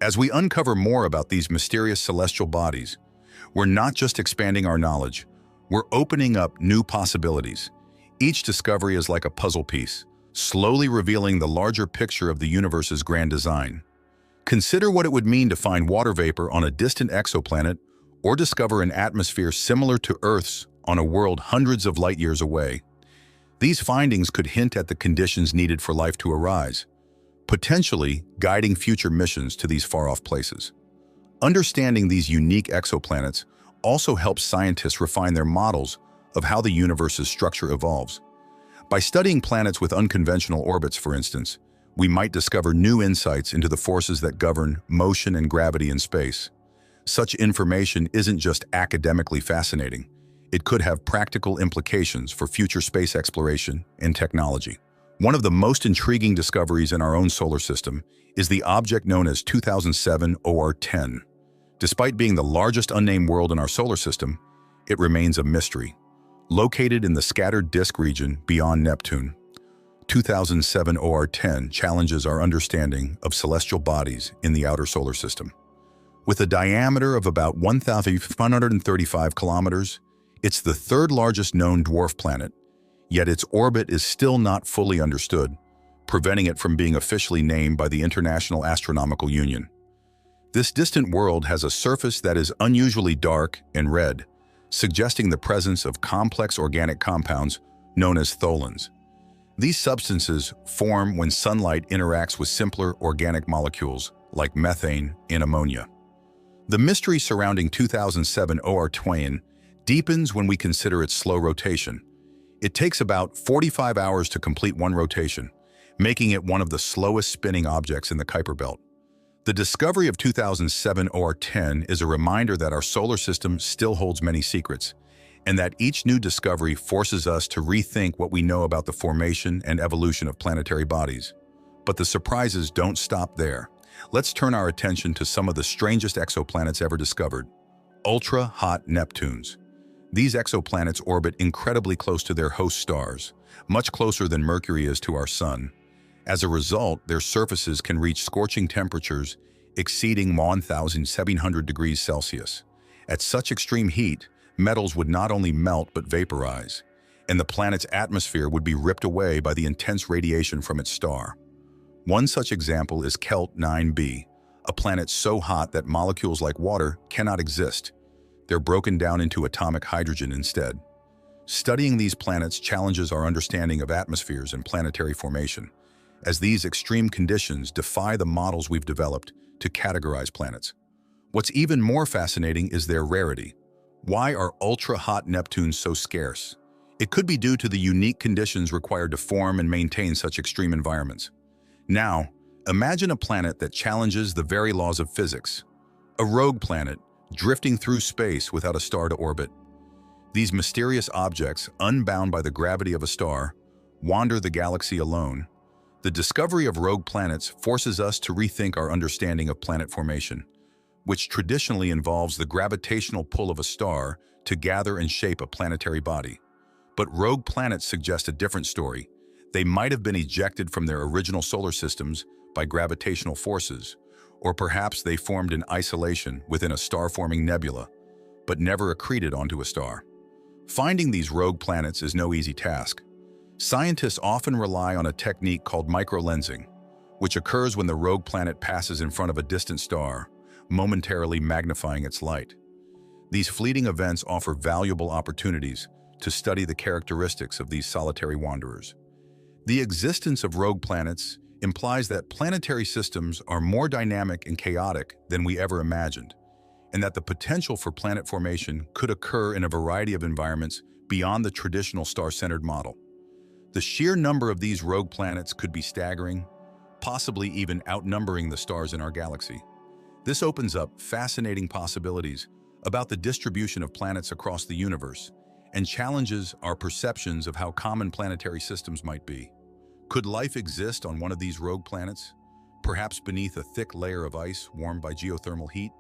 As we uncover more about these mysterious celestial bodies, we're not just expanding our knowledge, we're opening up new possibilities. Each discovery is like a puzzle piece, slowly revealing the larger picture of the universe's grand design. Consider what it would mean to find water vapor on a distant exoplanet or discover an atmosphere similar to Earth's on a world hundreds of light years away. These findings could hint at the conditions needed for life to arise, potentially guiding future missions to these far-off places. Understanding these unique exoplanets also helps scientists refine their models of how the universe's structure evolves. By studying planets with unconventional orbits, for instance, we might discover new insights into the forces that govern motion and gravity in space. Such information isn't just academically fascinating. It could have practical implications for future space exploration and technology. One of the most intriguing discoveries in our own solar system is the object known as 2007 OR10. Despite being the largest unnamed world in our solar system, it remains a mystery. Located in the scattered disk region beyond Neptune, 2007 OR10 challenges our understanding of celestial bodies in the outer solar system. With a diameter of about 1,535 kilometers, it's the third largest known dwarf planet, yet its orbit is still not fully understood, preventing it from being officially named by the International Astronomical Union. This distant world has a surface that is unusually dark and red, suggesting the presence of complex organic compounds known as tholins. These substances form when sunlight interacts with simpler organic molecules like methane and ammonia. The mystery surrounding 2007 OR10 deepens when we consider its slow rotation. It takes about 45 hours to complete one rotation, making it one of the slowest spinning objects in the Kuiper Belt. The discovery of 2007 OR10 is a reminder that our solar system still holds many secrets, and that each new discovery forces us to rethink what we know about the formation and evolution of planetary bodies. But the surprises don't stop there. Let's turn our attention to some of the strangest exoplanets ever discovered: ultra-hot Neptunes. These exoplanets orbit incredibly close to their host stars, much closer than Mercury is to our Sun. As a result, their surfaces can reach scorching temperatures exceeding 1,700 degrees Celsius. At such extreme heat, metals would not only melt but vaporize, and the planet's atmosphere would be ripped away by the intense radiation from its star. One such example is Kelt 9b, a planet so hot that molecules like water cannot exist. They're broken down into atomic hydrogen instead. Studying these planets challenges our understanding of atmospheres and planetary formation, as these extreme conditions defy the models we've developed to categorize planets. What's even more fascinating is their rarity. Why are ultra-hot Neptunes so scarce? It could be due to the unique conditions required to form and maintain such extreme environments. Now, imagine a planet that challenges the very laws of physics. A rogue planet, drifting through space without a star to orbit. These mysterious objects, unbound by the gravity of a star, wander the galaxy alone. The discovery of rogue planets forces us to rethink our understanding of planet formation, which traditionally involves the gravitational pull of a star to gather and shape a planetary body. But rogue planets suggest a different story. They might have been ejected from their original solar systems by gravitational forces, or perhaps they formed in isolation within a star-forming nebula, but never accreted onto a star. Finding these rogue planets is no easy task. Scientists often rely on a technique called microlensing, which occurs when the rogue planet passes in front of a distant star, momentarily magnifying its light. These fleeting events offer valuable opportunities to study the characteristics of these solitary wanderers. The existence of rogue planets implies that planetary systems are more dynamic and chaotic than we ever imagined, and that the potential for planet formation could occur in a variety of environments beyond the traditional star-centered model. The sheer number of these rogue planets could be staggering, possibly even outnumbering the stars in our galaxy. This opens up fascinating possibilities about the distribution of planets across the universe and challenges our perceptions of how common planetary systems might be. Could life exist on one of these rogue planets, perhaps beneath a thick layer of ice warmed by geothermal heat?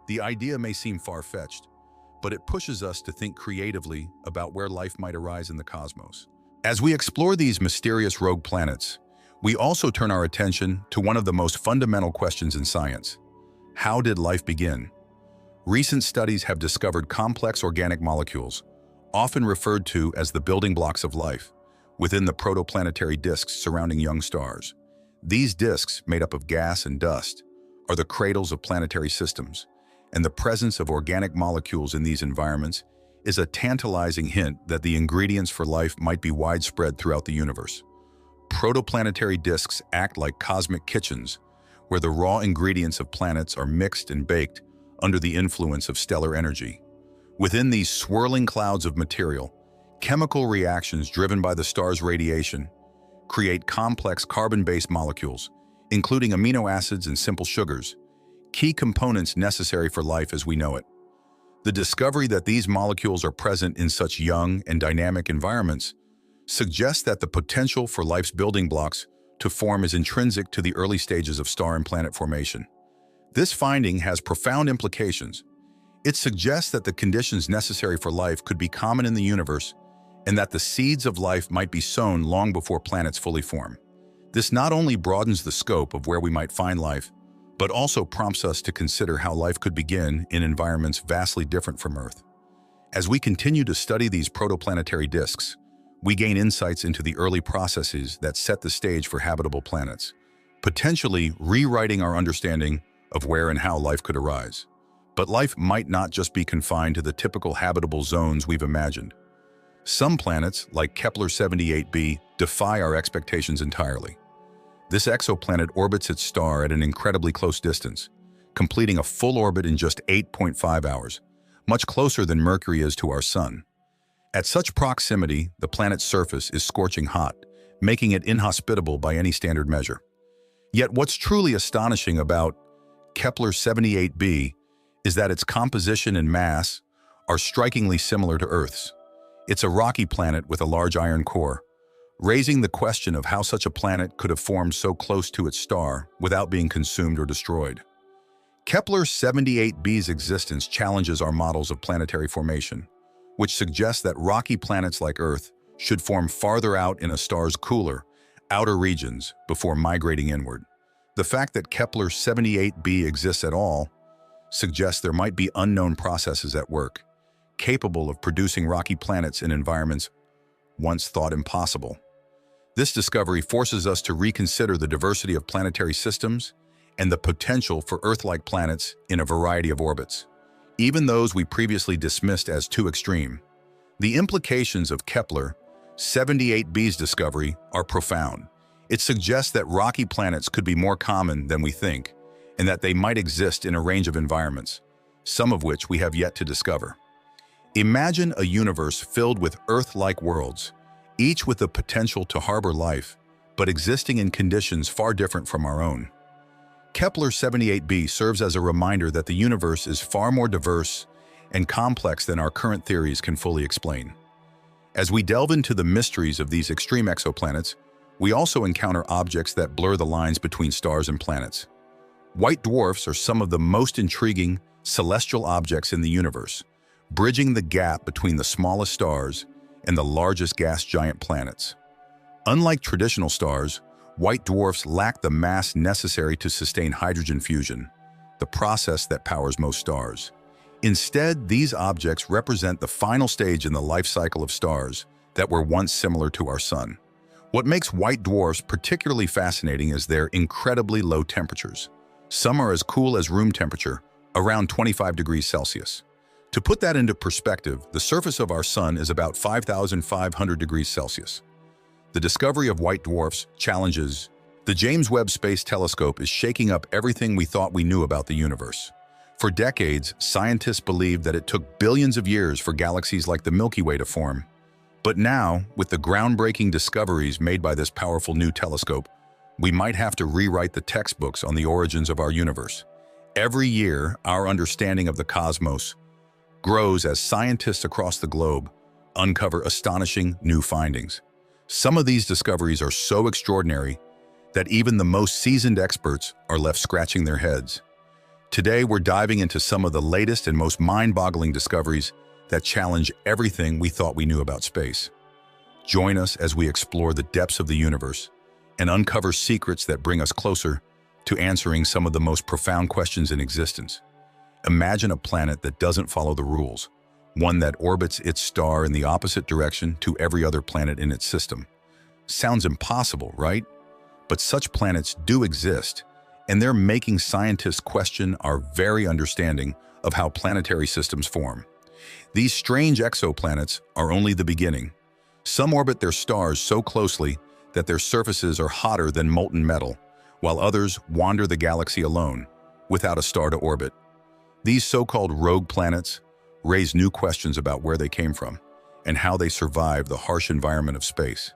The idea may seem far-fetched, but it pushes us to think creatively about where life might arise in the cosmos. As we explore these mysterious rogue planets, we also turn our attention to one of the most fundamental questions in science. How did life begin? Recent studies have discovered complex organic molecules, often referred to as the building blocks of life, within the protoplanetary disks surrounding young stars. These disks, made up of gas and dust, are the cradles of planetary systems, and the presence of organic molecules in these environments is a tantalizing hint that the ingredients for life might be widespread throughout the universe. Protoplanetary disks act like cosmic kitchens, where the raw ingredients of planets are mixed and baked under the influence of stellar energy. Within these swirling clouds of material, chemical reactions driven by the star's radiation create complex carbon-based molecules, including amino acids and simple sugars, key components necessary for life as we know it. The discovery that these molecules are present in such young and dynamic environments suggests that the potential for life's building blocks to form is intrinsic to the early stages of star and planet formation. This finding has profound implications. It suggests that the conditions necessary for life could be common in the universe and that the seeds of life might be sown long before planets fully form. This not only broadens the scope of where we might find life, but also prompts us to consider how life could begin in environments vastly different from Earth. As we continue to study these protoplanetary disks, we gain insights into the early processes that set the stage for habitable planets, potentially rewriting our understanding of where and how life could arise. But life might not just be confined to the typical habitable zones we've imagined. Some planets, like Kepler-78b, defy our expectations entirely. This exoplanet orbits its star at an incredibly close distance, completing a full orbit in just 8.5 hours, much closer than Mercury is to our Sun. At such proximity, the planet's surface is scorching hot, making it inhospitable by any standard measure. Yet what's truly astonishing about Kepler-78b is that its composition and mass are strikingly similar to Earth's. It's a rocky planet with a large iron core, raising the question of how such a planet could have formed so close to its star without being consumed or destroyed. Kepler-78b's existence challenges our models of planetary formation, which suggests that rocky planets like Earth should form farther out in a star's cooler, outer regions before migrating inward. The fact that Kepler-78b exists at all suggests there might be unknown processes at work, capable of producing rocky planets in environments once thought impossible. This discovery forces us to reconsider the diversity of planetary systems and the potential for Earth-like planets in a variety of orbits, even those we previously dismissed as too extreme. The implications of Kepler-78b's discovery are profound. It suggests that rocky planets could be more common than we think, and that they might exist in a range of environments, some of which we have yet to discover. Imagine a universe filled with Earth-like worlds, each with the potential to harbor life, but existing in conditions far different from our own. Kepler-78b serves as a reminder that the universe is far more diverse and complex than our current theories can fully explain. As we delve into the mysteries of these extreme exoplanets, we also encounter objects that blur the lines between stars and planets. White dwarfs are some of the most intriguing celestial objects in the universe, bridging the gap between the smallest stars and the largest gas giant planets. Unlike traditional stars, white dwarfs lack the mass necessary to sustain hydrogen fusion, the process that powers most stars. Instead, these objects represent the final stage in the life cycle of stars that were once similar to our Sun. What makes white dwarfs particularly fascinating is their incredibly low temperatures. Some are as cool as room temperature, around 25 degrees Celsius. To put that into perspective, the surface of our Sun is about 5,500 degrees Celsius. The discovery of white dwarfs challenges. The James Webb Space Telescope is shaking up everything we thought we knew about the universe. For decades, scientists believed that it took billions of years for galaxies like the Milky Way to form. But now, with the groundbreaking discoveries made by this powerful new telescope, we might have to rewrite the textbooks on the origins of our universe. Every year, our understanding of the cosmos grows as scientists across the globe uncover astonishing new findings. Some of these discoveries are so extraordinary that even the most seasoned experts are left scratching their heads. Today, we're diving into some of the latest and most mind-boggling discoveries that challenge everything we thought we knew about space. Join us as we explore the depths of the universe and uncover secrets that bring us closer to answering some of the most profound questions in existence. Imagine a planet that doesn't follow the rules, one that orbits its star in the opposite direction to every other planet in its system. Sounds impossible, right? But such planets do exist, and they're making scientists question our very understanding of how planetary systems form. These strange exoplanets are only the beginning. Some orbit their stars so closely that their surfaces are hotter than molten metal, while others wander the galaxy alone, without a star to orbit. These so-called rogue planets raise new questions about where they came from and how they survive the harsh environment of space.